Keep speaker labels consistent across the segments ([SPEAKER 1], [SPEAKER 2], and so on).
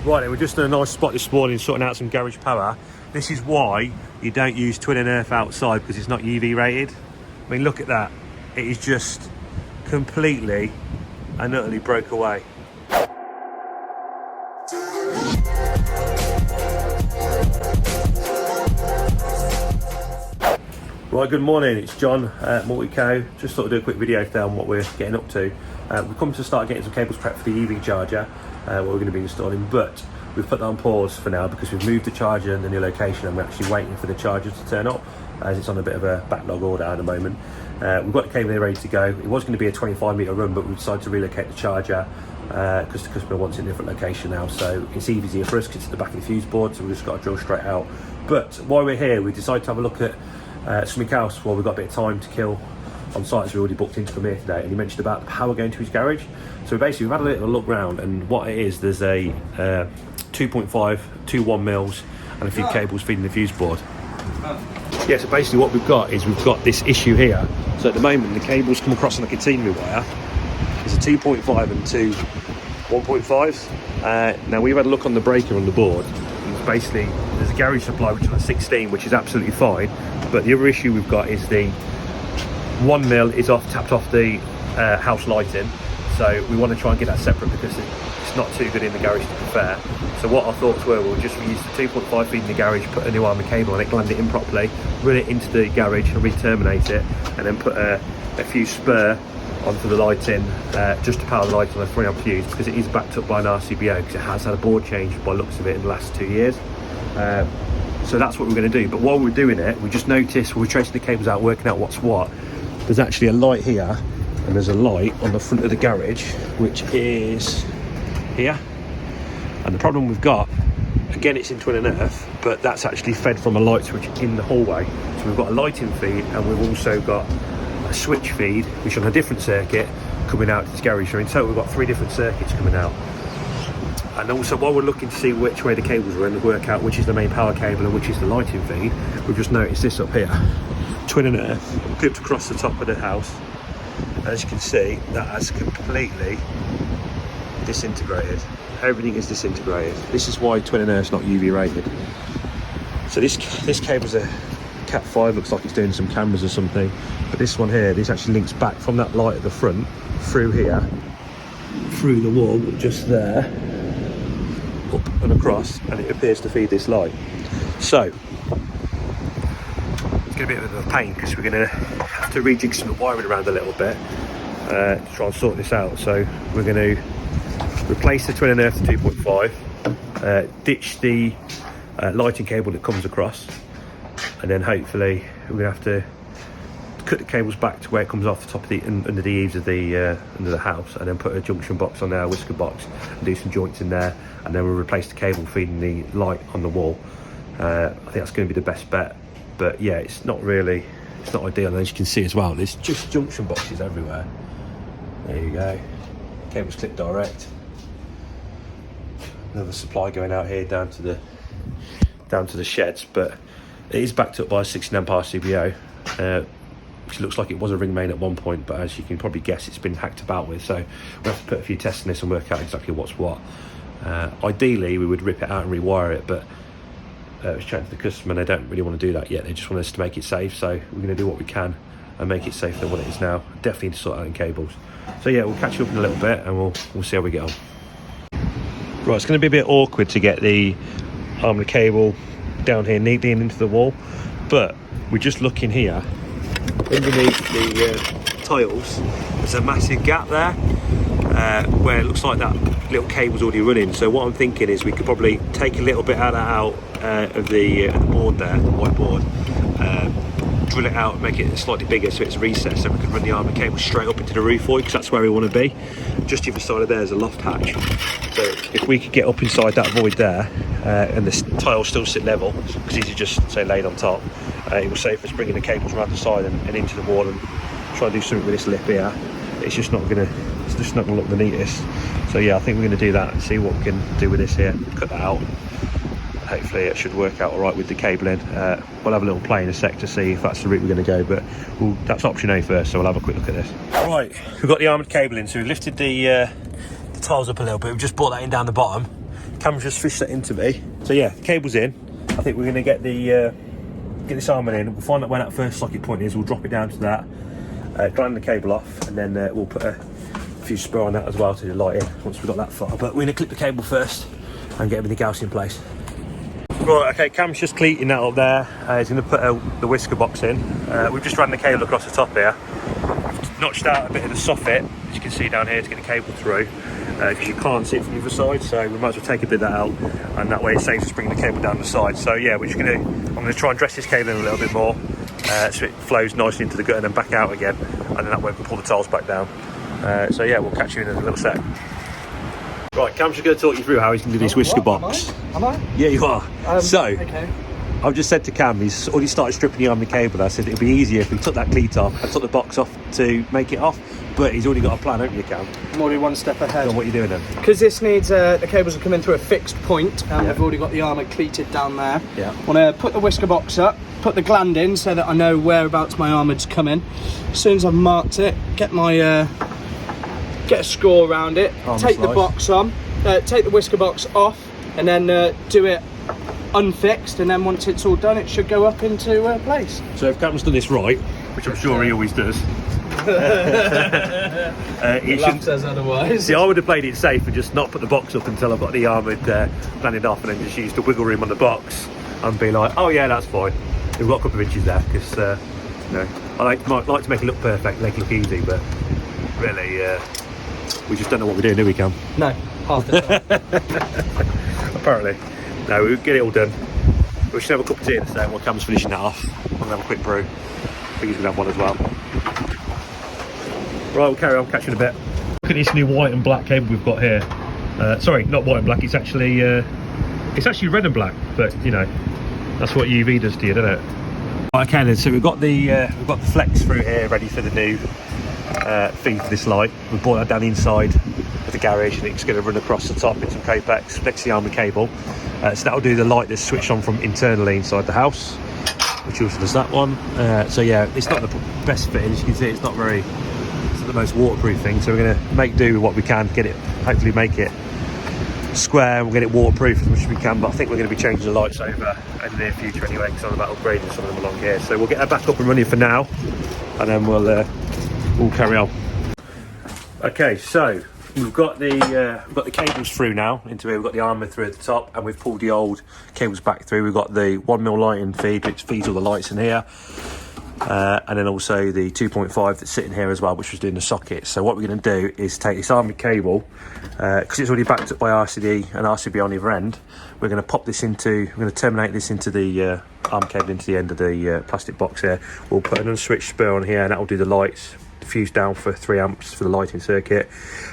[SPEAKER 1] Right then, we're just in a nice spot this morning sorting out some garage power. This is why you don't use Twin and Earth outside, because it's not UV rated. I mean, look at that. It is just completely and utterly broke away. Right, good morning, it's John at Multico. Just thought I'd do a quick video today on what we're getting up to. We've come to start getting some cables prepped for the EV charger, what we're going to be installing, but we've put that on pause for now because we've moved the charger in the new location and we're actually waiting for the charger to turn up, as it's on a bit of a backlog order at the moment. We've got the cable here ready to go. It was going to be a 25-metre run, but we decided to relocate the charger because the customer wants it in a different location now, so it's easier for us because it's at the back of the fuse board, so we've just got to drill straight out. But while we're here, we decided to have a look at something else while we've got a bit of time to kill on site, as we already booked into come here today. And he mentioned about the power going to his garage. So basically we've had a little look round, and what it is, there's a 2.5 2.1 mils and a few cables feeding the fuse board. Yeah, so basically what we've got is we've got this issue here. So at the moment the cables come across on a catenary wire. There's a 2.5 and two 1.5s. Now we've had a look on the breaker on the board. Basically there's a garage supply which is at 16, which is absolutely fine, but the other issue we've got is the 1 mil is tapped off the house lighting, so we want to try and get that separate because it's not too good in the garage, to be fair. So what our thoughts were, we'll just use the 2.5 feed in the garage, put a new armoured cable on it, gland it in properly, run it into the garage and re-terminate it, and then put a few spur onto the lighting, just to power the light on a 3 amp fuse, because it is backed up by an RCBO, because it has had a board change by looks of it in the last 2 years. So that's what we're going to do. But while we're doing it, we just noticed, we're tracing the cables out, working out what's what, there's actually a light here and there's a light on the front of the garage which is here, and the problem we've got, again, it's in Twin and Earth, but that's actually fed from a light switch in the hallway. So we've got a lighting feed and we've also got a switch feed which on a different circuit coming out to this garage. So in total we've got 3 different circuits coming out. And also, while we're looking to see which way the cables are and work out which is the main power cable and which is the lighting feed, we've just noticed this up here, Twin and Earth, clipped across the top of the house. As you can see, that has completely disintegrated. Everything is disintegrated. This is why Twin and Earth's not UV rated. So this cable's a Cat 5, looks like it's doing some cameras or something. But this one here, this actually links back from that light at the front, through here, through the wall, just there, up and across, and it appears to feed this light. So it's going to be a bit of a pain because we're going to have to rejig some of the wiring around a little bit to try and sort this out. So we're going to replace the Twin and Earth to 2.5, ditch the lighting cable that comes across, and then hopefully we're going to have to cut the cables back to where it comes off the top of the under the eaves of the under the house, and then put a junction box on there, a whisker box, and do some joints in there, and then we'll replace the cable feeding the light on the wall. I think that's going to be the best bet. But yeah, it's not ideal, and as you can see as well, there's just junction boxes everywhere. There you go, cables clipped direct. Another supply going out here down to the sheds, but it is backed up by a 16 amp RCBO, which looks like it was a ring main at one point, but as you can probably guess, it's been hacked about with. So we'll have to put a few tests in this and work out exactly what's what. Ideally, we would rip it out and rewire it, but I was chatting to the customer and they don't really want to do that yet. They just want us to make it safe, so we're going to do what we can and make it safer than what it is now. Definitely need to sort out in cables. So yeah, we'll catch you up in a little bit and we'll see how we get on. Right, it's going to be a bit awkward to get the armoured cable down here neatly and into the wall, but we're just looking here underneath the tiles. There's a massive gap there where it looks like that little cable's already running. So what I'm thinking is we could probably take a little bit of that out of the board there, the white board, drill it out, make it slightly bigger so it's recessed, so we can run the armoured cable straight up into the roof void, because that's where we want to be. Just either side of there is a loft hatch, so if we could get up inside that void there and the tiles still sit level, because these are just say laid on top, it will save us bringing the cables around the side and into the wall and try and do something with this lip here. It's just not going to look the neatest. So yeah, I think we're going to do that and see what we can do with this here, cut that out. Hopefully it should work out all right with the cabling. We'll have a little play in a sec to see if that's the route we're going to go, but that's option A first, so we'll have a quick look at this. Right, we've got the armoured cable in, so we've lifted the tiles up a little bit. We've just brought that in down the bottom, Cam's just fished that into me. So yeah, the cable's in. I think we're going to get this armour in. We'll find out where that first socket point is. We'll drop it down to that, grind the cable off, and then we'll put a fuse spur on that as well to do light in once we've got that far. But we're going to clip the cable first and get everything else in place. Right, okay, Cam's just cleating that up there. He's going to put the whisker box in. We've just ran the cable across the top here. Notched out a bit of the soffit, as you can see down here, to get the cable through, because you can't see it from the other side, so we might as well take a bit of that out, and that way it saves us bringing the cable down the side. So yeah, I'm going to try and dress this cable in a little bit more, so it flows nicely into the gut and then back out again, and then that way we can pull the tiles back down. So yeah, we'll catch you in a little sec. Right, Cam's just going to talk you through how he's going to do this whisker box.
[SPEAKER 2] Am I?
[SPEAKER 1] Yeah, you are.
[SPEAKER 2] Okay.
[SPEAKER 1] I've just said to Cam, he's already started stripping the army cable. I said it'd be easier if we took that cleat off and took the box off to make it off. But he's already got a plan, haven't you, Cam?
[SPEAKER 2] I'm already one step ahead.
[SPEAKER 1] So what are you doing then?
[SPEAKER 2] Because this needs, the cables are coming through a fixed point, and we've already got the armour cleated down there.
[SPEAKER 1] Yeah.
[SPEAKER 2] Want to put the whisker box up, put the gland in so that I know whereabouts my armoured's coming. As soon as I've marked it, get my get a score around it, take the box on, take the whisker box off, and then do it unfixed, and then once it's all done it should go up into place.
[SPEAKER 1] So if Cam's done this right, which I'm sure he always does,
[SPEAKER 2] he says otherwise.
[SPEAKER 1] See, I would have played it safe and just not put the box up until I've got the armoured landed off, and then just use the wiggle room on the box and be like, oh yeah, that's fine, we've got a couple of inches there, because you know, I like to make it look perfect, make it look easy, but really we just don't know what we're doing, do we, Cam?
[SPEAKER 2] No, half the time.
[SPEAKER 1] Apparently. No, we'll get it all done. We should have a cup of tea in a second while Cam's finishing that off. We'll have a quick brew. I think he's going to have one as well. Right, we'll carry on, catch you in a bit. Look at this new white and black cable we've got here. Sorry, not white and black, it's actually red and black, but you know, that's what UV does to you, doesn't it? Right, okay then, so we've got the flex through here ready for the new feed for this light. We've brought that down inside of the garage, and it's going to run across the top in some Capex next to the armour cable. So that'll do the light that's switched on from internally inside the house, which also does that one. So yeah, it's not the best fit, as you can see, it's not the most waterproof thing, so we're going to make do with what we can, get it, hopefully make it square, and we'll get it waterproof as much as we can. But I think we're going to be changing the lights over in the near future anyway, because I'm about upgrading some of them along here. So we'll get that back up and running for now, and then we'll carry on. Okay, so we've got the cables through now into here. We've got the armour through at the top, and we've pulled the old cables back through. We've got the 1mm lighting feed, which feeds all the lights in here, and then also the 2.5 that's sitting here as well, which was doing the sockets. So what we're going to do is take this armoured cable, because it's already backed up by RCD and RCB on either end. We're going to terminate this into the arm cable into the end of the plastic box here. We'll put an unswitched spur on here, and that will do the lights. Fuse down for 3 amps for the lighting circuit,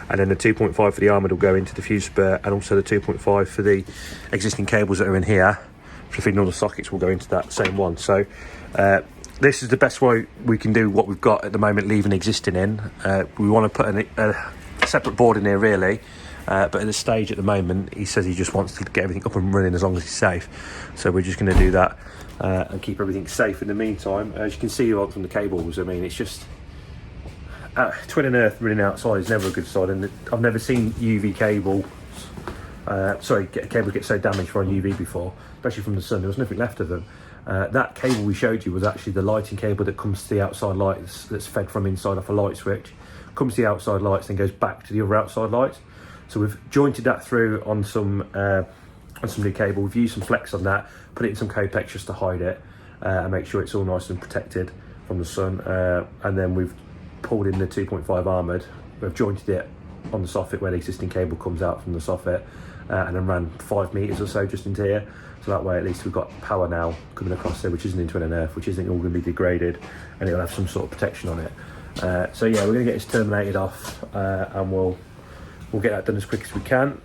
[SPEAKER 1] and then the 2.5 for the armoured will go into the fuse spur, and also the 2.5 for the existing cables that are in here for feeding all the sockets will go into that same one. So this is the best way we can do what we've got at the moment, leaving existing in. We want to put a separate board in here really, but at the stage at the moment he says he just wants to get everything up and running as long as it's safe, so we're just going to do that and keep everything safe in the meantime. As you can see from the cables, I mean, it's just twin and earth running outside is never a good sign, and I've never seen UV cables cable get so damaged from UV before, especially from the sun. There was nothing left of them. That cable we showed you was actually the lighting cable that comes to the outside lights, that's fed from inside off a light switch, comes to the outside lights, then goes back to the other outside lights. So we've jointed that through on some new cable. We've used some flex on that, put it in some Capex just to hide it and make sure it's all nice and protected from the sun, and then we've pulled in the 2.5 armoured. We've jointed it on the soffit where the existing cable comes out from the soffit, and then ran 5 metres or so just into here, so that way at least we've got power now coming across there, which isn't in twin and earth, which isn't all going to be degraded, and it'll have some sort of protection on it. So yeah, we're going to get this terminated off, and we'll get that done as quick as we can.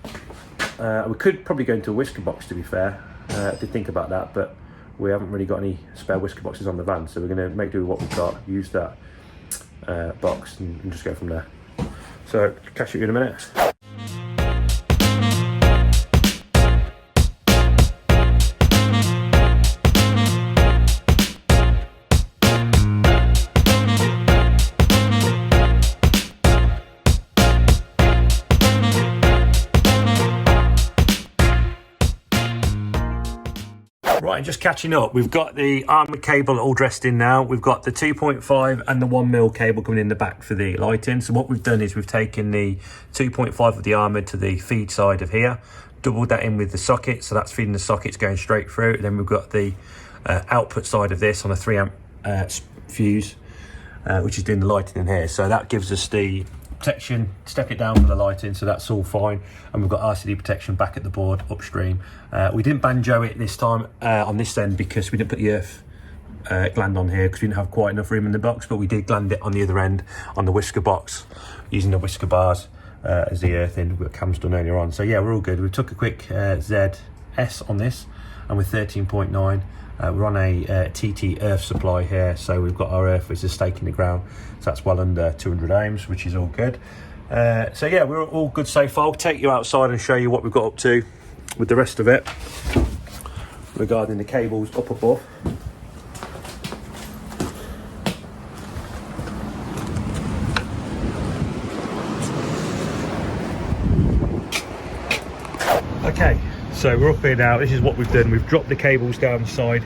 [SPEAKER 1] We could probably go into a whisker box, to be fair. I did think about that, but we haven't really got any spare whisker boxes on the van, so we're going to make do with what we've got, use that box and just go from there. So catch you in a minute. Right, just catching up. We've got the armoured cable all dressed in now. We've got the 2.5 and the 1mm cable coming in the back for the lighting. So what we've done is we've taken the 2.5 of the armoured to the feed side of here, doubled that in with the socket, so that's feeding the sockets going straight through. And then we've got the output side of this on a 3 amp fuse, which is doing the lighting in here. So that gives us the protection, step it down for the lighting, so that's all fine. And we've got RCD protection back at the board upstream. We didn't banjo it this time on this end because we didn't put the earth gland on here because we didn't have quite enough room in the box, but we did gland it on the other end on the whisker box using the whisker bars as the earthing that Cam's done earlier on. So yeah, we're all good. We took a quick ZS on this, and with 13.9 we're on a TT earth supply here, so we've got our earth which is stake in the ground, so that's well under 200 ohms, which is all good. So yeah, we're all good so far. I'll take you outside and show you what we've got up to with the rest of it regarding the cables up above. Okay, so we're up here now. This is what we've done. We've dropped the cables down the side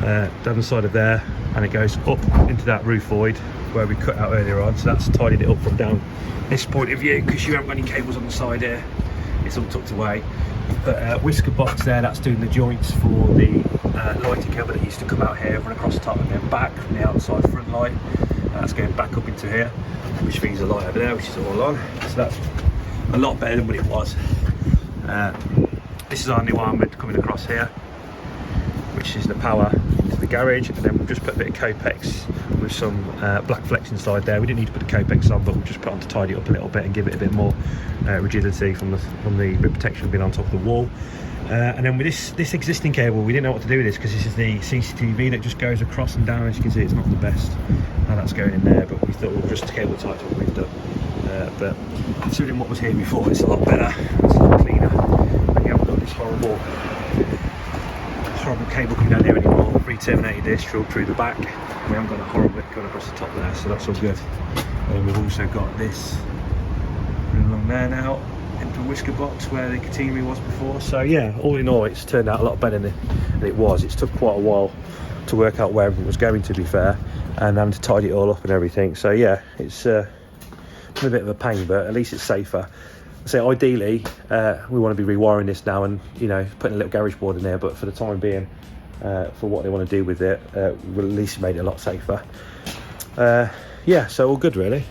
[SPEAKER 1] of there, and it goes up into that roof void where we cut out earlier on. So that's tidied it up from down this point of view, because you haven't got any cables on the side here. It's all tucked away. But whisker box there, that's doing the joints for the lighting cable that used to come out here, run across the top and then back from the outside front light. That's going back up into here, which feeds the light over there, which is all on. So that's a lot better than what it was. This is our new armoured coming across here, which is the power to the garage, and then we've just put a bit of Copex with some black flex inside there. We didn't need to put the Copex on, but we'll just put on to tidy it up a little bit and give it a bit more rigidity from the rib protection being on top of the wall. And then with this existing cable, we didn't know what to do with this because this is the CCTV that just goes across and down. As you can see, it's not the best how that's going in there, but we thought we'll just cable tie to what we've done. But considering what was here before, it's a lot better, it's a lot cleaner, and you haven't got this horrible cable coming down here anymore. We've re-terminated this, drilled through the back. We haven't got a horrible bit going across the top there, so that's all good. And we've also got this running along there now into a whisker box where the catenary was before. So yeah, all in all, it's turned out a lot better than it was. It's took quite a while to work out where everything was going, to be fair, and having to tidy it all up and everything. So yeah, it's been a bit of a pain, but at least it's safer. So ideally, we want to be rewiring this now and, you know, putting a little garage board in there, but for the time being, for what they want to do with it, we'll at least made it a lot safer. Yeah, so all good really.